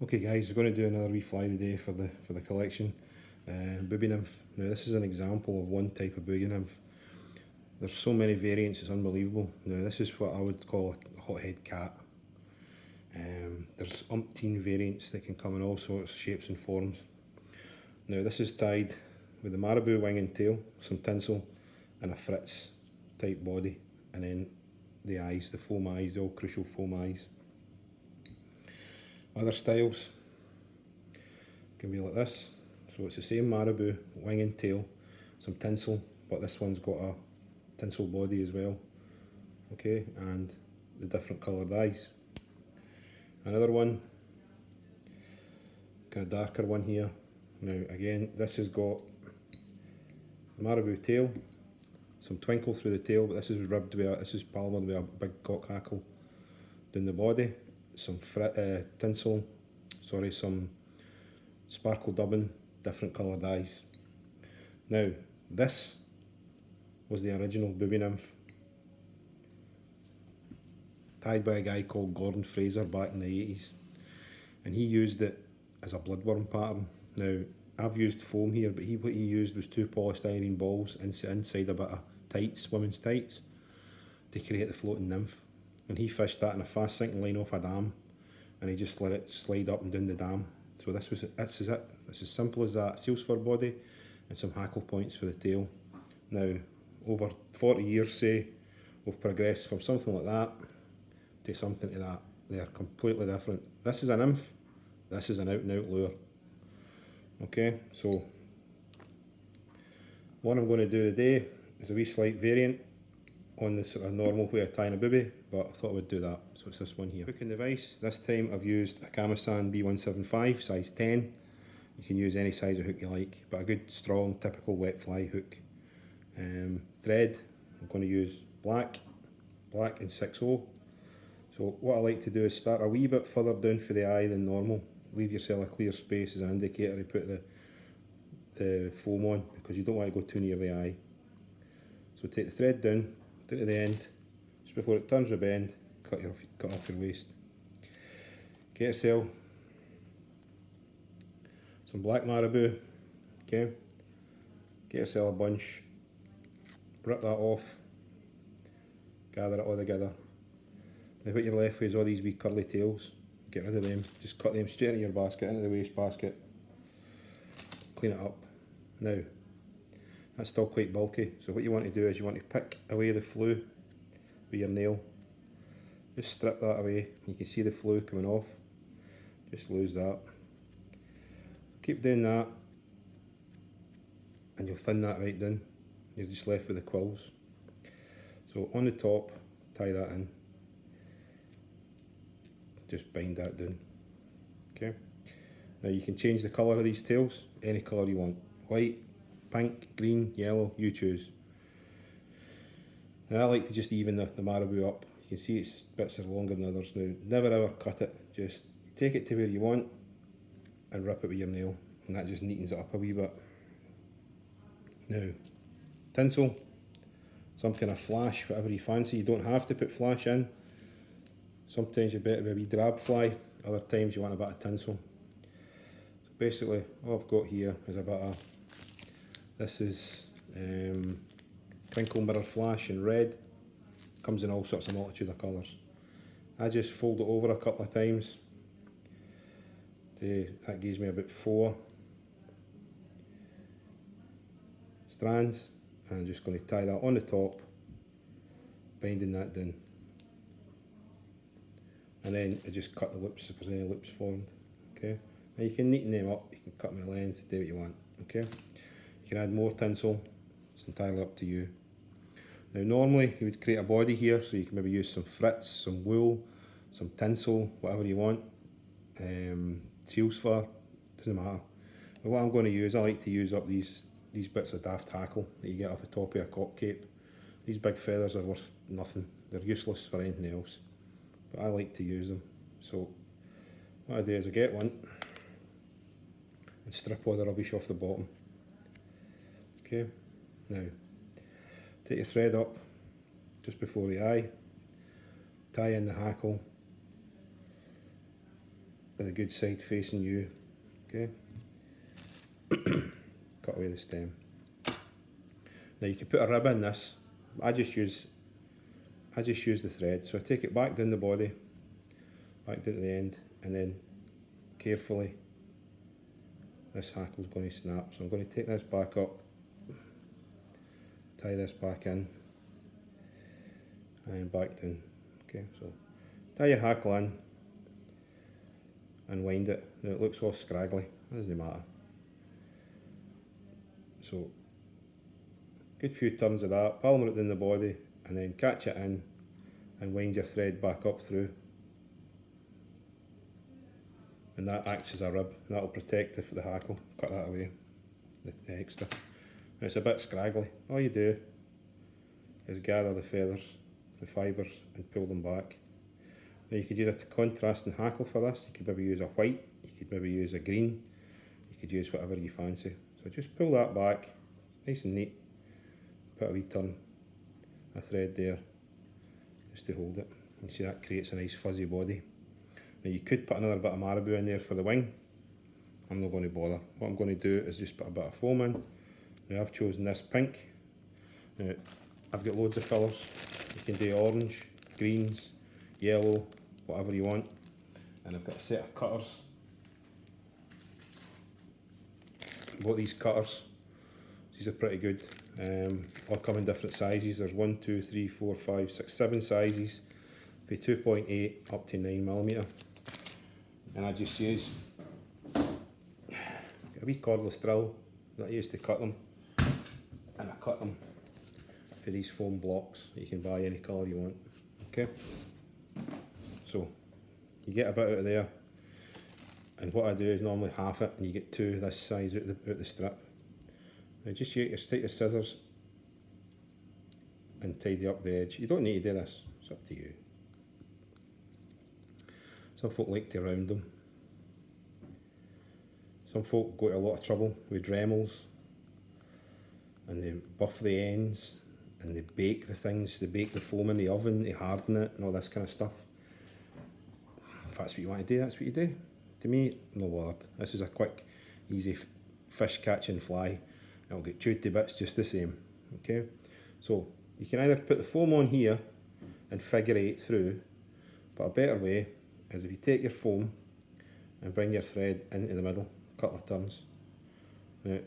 Okay guys, we're going to do another wee fly today for the collection. Booby nymph. Now this is an example of one type of booby nymph. There's so many variants, it's unbelievable. Now this is what I would call a hothead cat. There's umpteen variants that can come in all sorts of shapes and forms. Now this is tied with the marabou wing and tail, some tinsel and a fritz type body, and then the eyes, the foam eyes, the all crucial foam eyes. Other styles can be like this. So it's the same marabou, wing and tail, some tinsel, but this one's got a tinsel body as well. Okay, and the different coloured eyes. Another one, kind of darker one here. Now again, this has got the marabou tail, some twinkle through the tail, but this is ribbed with this is palmered with a big cock hackle down the body. Some tinsel, some sparkle dubbing, different coloured eyes. Now, this was the original booby nymph, tied by a guy called Gordon Fraser back in the 80s, and he used it as a bloodworm pattern. Now, I've used foam here, but what he used was 2 polystyrene balls inside a bit of tights, women's tights, to create the floating nymph. And he fished that in a fast sinking line off a dam, and he just let it slide up and down the dam. So this is it. It's as simple as that. Seals fur body and some hackle points for the tail. Now, over 40 years, say, we've progressed from something like that to something to that. They are completely different. This is a nymph, this is an out and out lure. Okay, so what I'm going to do today is a wee slight variant on the sort of normal way of tying a booby, but I thought I would do that. So it's this one here. Hooking device, this time I've used a Kamasan B175 size 10. You can use any size of hook you like, but a good strong typical wet fly hook. Thread, I'm going to use black and 6/0. So what I like to do is start a wee bit further down for the eye than normal. Leave yourself a clear space as an indicator to put the foam on, because you don't want to go too near the eye. So take the thread down to the end, just before it turns the bend, cut off your waist. Get yourself some black marabou, okay? Get yourself a bunch, rip that off, gather it all together. Now what you're left with is all these wee curly tails. Get rid of them, just cut them straight into your basket, into the waste basket. Clean it up. Now, that's still quite bulky, so what you want to do is you want to pick away the flue with your nail. Just strip that away, you can see the flue coming off. Just lose that. Keep doing that, and you'll thin that right down. You're just left with the quills. So on the top, tie that in. Just bind that down. Okay. Now you can change the colour of these tails, any colour you want. White, pink, green, yellow, you choose. Now I like to just even the marabou up. You can see its bits are longer than others now. Never ever cut it, just take it to where you want and rip it with your nail, and that just neatens it up a wee bit. Now, tinsel, some kind of flash, whatever you fancy. You don't have to put flash in. Sometimes you're better with a wee drab fly, other times you want a bit of tinsel. So basically all I've got here is a bit of, this is crinkle mirror flash in red, comes in all sorts of multitude of colours. I just fold it over a couple of times, that gives me about 4 strands, and I'm just going to tie that on the top, binding that down. And then I just cut the loops if there's any loops formed. Okay. Now you can neaten them up, you can cut them in length, do what you want. Okay. You can add more tinsel, it's entirely up to you. Now normally you would create a body here, so you can maybe use some fritz, some wool, some tinsel, whatever you want. Seals fur, doesn't matter. But what I'm going to use, I like to use up these bits of daft hackle that you get off the top of a cock cape. These big feathers are worth nothing, they're useless for anything else. But I like to use them. So what I do is I get one and strip all the rubbish off the bottom. Okay, now take your thread up just before the eye, tie in the hackle, with a good side facing you, okay? Cut away the stem. Now you can put a rib in this. I just use the thread. So I take it back down the body, back down to the end, and then carefully this hackle's going to snap. So I'm going to take this back up, tie this back in, and back down. Okay, so tie your hackle in and wind it. Now it looks all scraggly, it doesn't matter. So good few turns of that, palmer it in the body, and then catch it in and wind your thread back up through. And that acts as a rib, and that will protect the hackle. Cut that away, the extra. And it's a bit scraggly. All you do is gather the feathers, the fibres, and pull them back. Now you could use a contrasting hackle for this. You could maybe use a white, you could maybe use a green, you could use whatever you fancy. So just pull that back, nice and neat. Put a wee turn, a thread there, just to hold it. You see that creates a nice fuzzy body. Now you could put another bit of marabou in there for the wing. I'm not going to bother. What I'm going to do is just put a bit of foam in. Now I've chosen this pink. Now I've got loads of colours. You can do orange, greens, yellow, whatever you want. And I've got a set of cutters. Bought these cutters. These are pretty good. All come in different sizes. There's 1, 2, 3, 4, 5, 6, 7 sizes. From 2.8 up to 9mm. And I just use a wee cordless drill that I use to cut them. And I cut them for these foam blocks. You can buy any colour you want. Okay? So you get a bit out of there. And what I do is normally half it, and you get two this size out the strip. Now just take your scissors and tidy up the edge. You don't need to do this, it's up to you. Some folk like to round them. Some folk go to a lot of trouble with Dremels, and they buff the ends, and they bake the things, they bake the foam in the oven, they harden it and all this kind of stuff. If that's what you want to do, that's what you do. To me, no bothered. This is a quick, easy fish catching fly. It'll get chewed to bits just the same. Okay, so you can either put the foam on here and figure eight through, but a better way is if you take your foam and bring your thread into the middle, a couple of turns. Now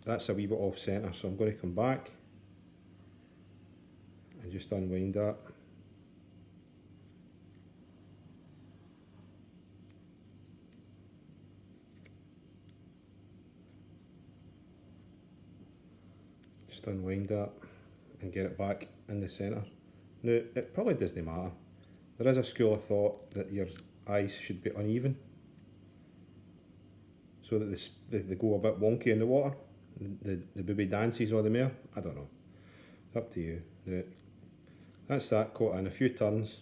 that's a wee bit off centre, so I'm going to come back and just unwind that. Just unwind that and get it back in the centre. Now it probably doesn't matter. There is a school of thought that your eyes should be uneven, so that they go a bit wonky in the water. The booby dances or the mare. I don't know. It's up to you. Now, that's that caught in a few turns.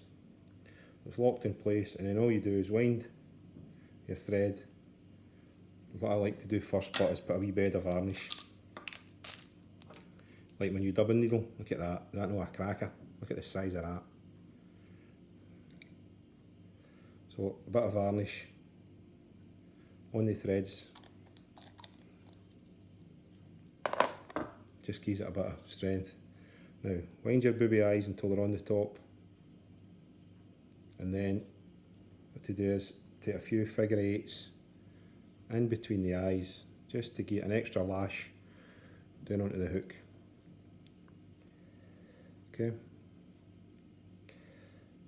It's locked in place, and then all you do is wind your thread. What I like to do first part is put a wee bed of varnish. Like my new dubbing needle, look at that, that's not a cracker, look at the size of that. So a bit of varnish on the threads, just gives it a bit of strength. Now wind your booby eyes until they're on the top, and then what to do is take a few figure eights in between the eyes just to get an extra lash down onto the hook. Okay,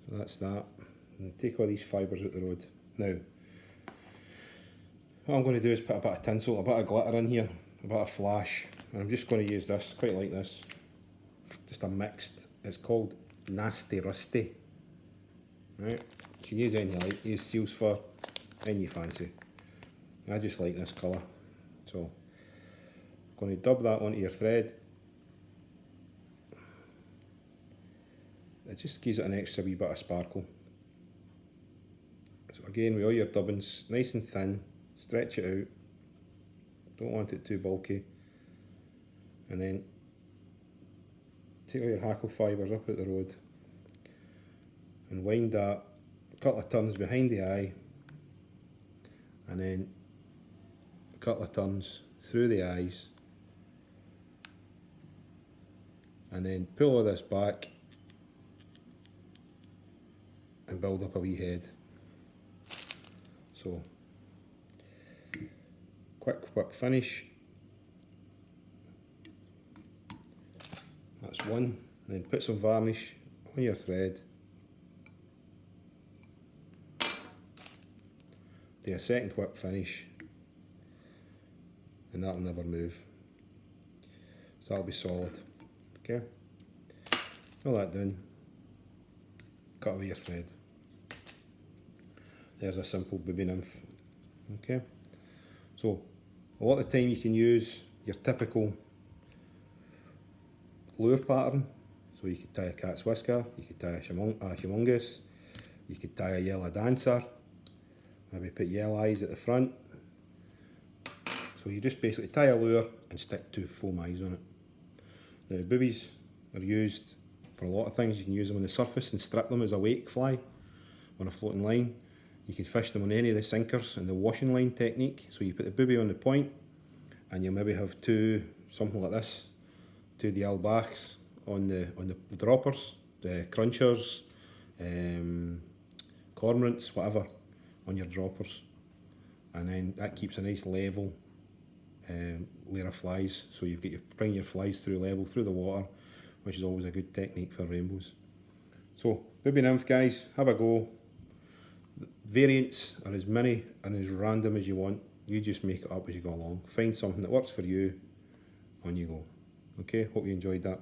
so that's that. And take all these fibres out the road. Now, what I'm going to do is put a bit of tinsel, a bit of glitter in here, a bit of flash, and I'm just going to use this, quite like this, just a mixed, it's called Nasty Rusty. Right, you can use any you like, use seal's fur, any you fancy. I just like this colour, so I'm going to dub that onto your thread. It just gives it an extra wee bit of sparkle. So again, with all your dubbins, nice and thin, stretch it out, don't want it too bulky, and then take all your hackle fibres up at the road and wind that a couple of turns behind the eye, and then a couple of turns through the eyes, and then pull all this back and build up a wee head. So quick whip finish. That's one. And then put some varnish on your thread. Do a second whip finish, and that'll never move. So that'll be solid. Okay. All that done. Cut away your thread. There's a simple Booby nymph. Okay. So a lot of the time you can use your typical lure pattern. So you could tie a cat's whisker, you could tie a humongous, you could tie a yellow dancer, maybe put yellow eyes at the front. So you just basically tie a lure and stick 2 foam eyes on it. Now boobies are used for a lot of things. You can use them on the surface and strip them as a wake fly on a floating line. You can fish them on any of the sinkers in the washing line technique. So you put the booby on the point and you maybe have something like this, 2 Dial backs on the droppers, the crunchers, cormorants, whatever, on your droppers, and then that keeps a nice level layer of flies. So you've got bring your flies through level through the water, which is always a good technique for rainbows. So Booby nymph, guys, have a go. Variants are as many and as random as you want. You just make it up as you go along. Find something that works for you, on you go. Okay, hope you enjoyed that.